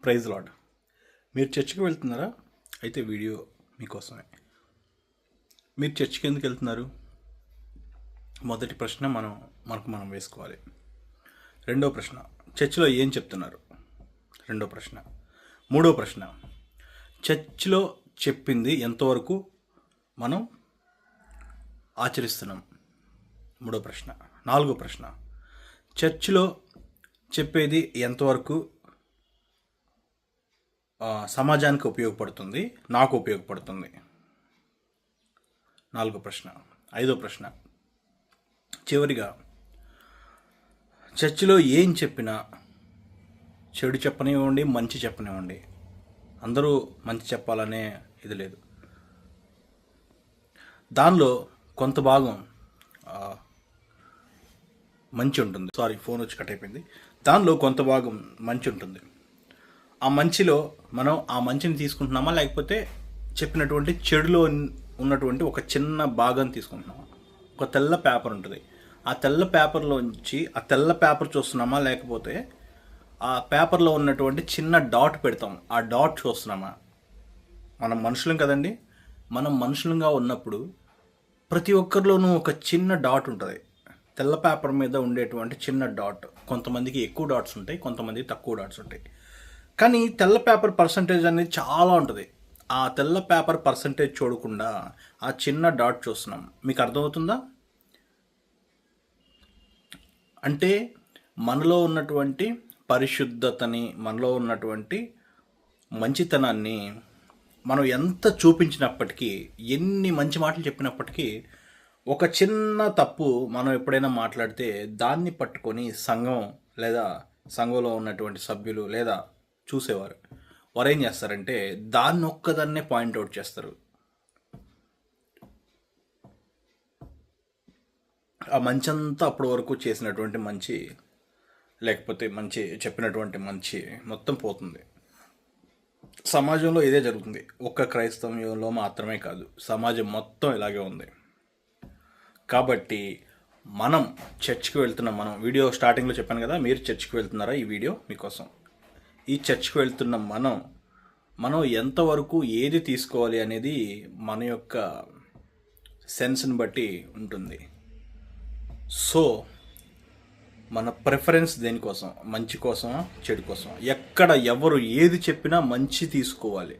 Praise lord. మీరు చర్చికి వెళ్తున్నారా? అయితే వీడియో మీకోసమే. మీరు చర్చికి ఎందుకు వెళ్తున్నారు? మొదటి ప్రశ్న మనకు మనం వేసుకోవాలి. రెండో ప్రశ్న, చర్చిలో ఏం చెప్తున్నారు? రెండో ప్రశ్న. మూడో ప్రశ్న, చర్చిలో చెప్పింది ఎంతవరకు మనం ఆచరిస్తున్నాం? మూడో ప్రశ్న. నాలుగో ప్రశ్న, చర్చిలో చెప్పేది ఎంతవరకు సమాజానికి ఉపయోగపడుతుంది, నాకు ఉపయోగపడుతుంది? నాలుగో ప్రశ్న. ఐదో ప్రశ్న, చివరిగా చర్చిలో ఏం చెప్పినా, చెడు చెప్పనివ్వండి, మంచి చెప్పనివ్వండి, అందరూ మంచి చెప్పాలనే ఇది లేదు. దానిలో కొంత భాగం మంచి ఉంటుంది. ఫోన్ వచ్చి కట్ అయిపోయింది. దానిలో కొంత భాగం మంచి ఉంటుంది. ఆ మంచిలో మనం ఆ మంచిని తీసుకుంటున్నామా, లేకపోతే చెప్పినటువంటి చెడులో ఉన్నటువంటి ఒక చిన్న భాగం తీసుకుంటున్నామా? ఒక తెల్ల పేపర్ ఉంటుంది. ఆ తెల్ల పేపర్లోంచి ఆ తెల్ల పేపర్ చూస్తున్నామా, లేకపోతే ఆ పేపర్లో ఉన్నటువంటి చిన్న డాట్ పెడతాం, ఆ డాట్ చూస్తున్నామా? మనం మనుషులం కదండి. మనం మనుషులంగా ఉన్నప్పుడు ప్రతి ఒక్కరిలోనూ ఒక చిన్న డాట్ ఉంటుంది. తెల్ల పేపర్ మీద ఉండేటువంటి చిన్న డాట్. కొంతమందికి ఎక్కువ డాట్స్ ఉంటాయి, కొంతమందికి తక్కువ డాట్స్ ఉంటాయి. కానీ తెల్ల పేపర్ పర్సంటేజ్ అనేది చాలా ఉంటుంది. ఆ తెల్ల పేపర్ పర్సంటేజ్ చూడకుండా ఆ చిన్న డాట్ చూస్తున్నాం. మీకు అర్థమవుతుందా? అంటే మనలో ఉన్నటువంటి పరిశుద్ధతని, మనలో ఉన్నటువంటి మంచితనాన్ని మనం ఎంత చూపించినప్పటికీ, ఎన్ని మంచి మాటలు చెప్పినప్పటికీ, ఒక చిన్న తప్పు మనం ఎప్పుడైనా మాట్లాడితే దాన్ని పట్టుకొని సంఘం లేదా సంఘంలో ఉన్నటువంటి సభ్యులు లేదా చూసేవారు వారు ఏం చేస్తారంటే దాన్ని ఒక్కదాన్నే పాయింట్అవుట్ చేస్తారు. ఆ మంచంతా అప్పటి వరకు చేసినటువంటి మంచి, లేకపోతే మంచి చెప్పినటువంటి మంచి మొత్తం పోతుంది. సమాజంలో ఇదే జరుగుతుంది. ఒక్క క్రైస్తవంలో మాత్రమే కాదు, సమాజం మొత్తం ఇలాగే ఉంది. కాబట్టి మనం చర్చ్కి వెళ్తున్నాం. మనం వీడియో స్టార్టింగ్లో చెప్పాను కదా, మీరు చర్చ్కి వెళ్తున్నారా? ఈ వీడియో మీకోసం. ఈ చర్చ్కి వెళ్తున్న మనం ఎంతవరకు ఏది తీసుకోవాలి అనేది మన యొక్క సెన్స్ని బట్టి ఉంటుంది. సో మన ప్రిఫరెన్స్ దేనికోసం? మంచి కోసమా, చెడు కోసమా? ఎక్కడ ఎవరు ఏది చెప్పినా మంచి తీసుకోవాలి.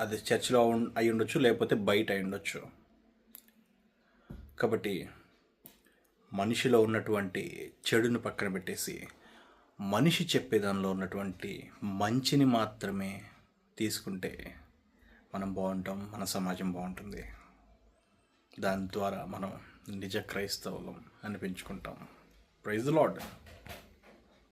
అది చర్చిలో అయి ఉండొచ్చు, లేకపోతే బయట అయి ఉండొచ్చు. కాబట్టి మనిషిలో ఉన్నటువంటి చెడుని పక్కన పెట్టేసి మనిషి చెప్పేదానిలో ఉన్నటువంటి మంచిని మాత్రమే తీసుకుంటే మనం బాగుంటాం, మన సమాజం బాగుంటుంది. దాని ద్వారా మనం నిజ క్రైస్తవులం అనిపించుకుంటాం. Praise the lord.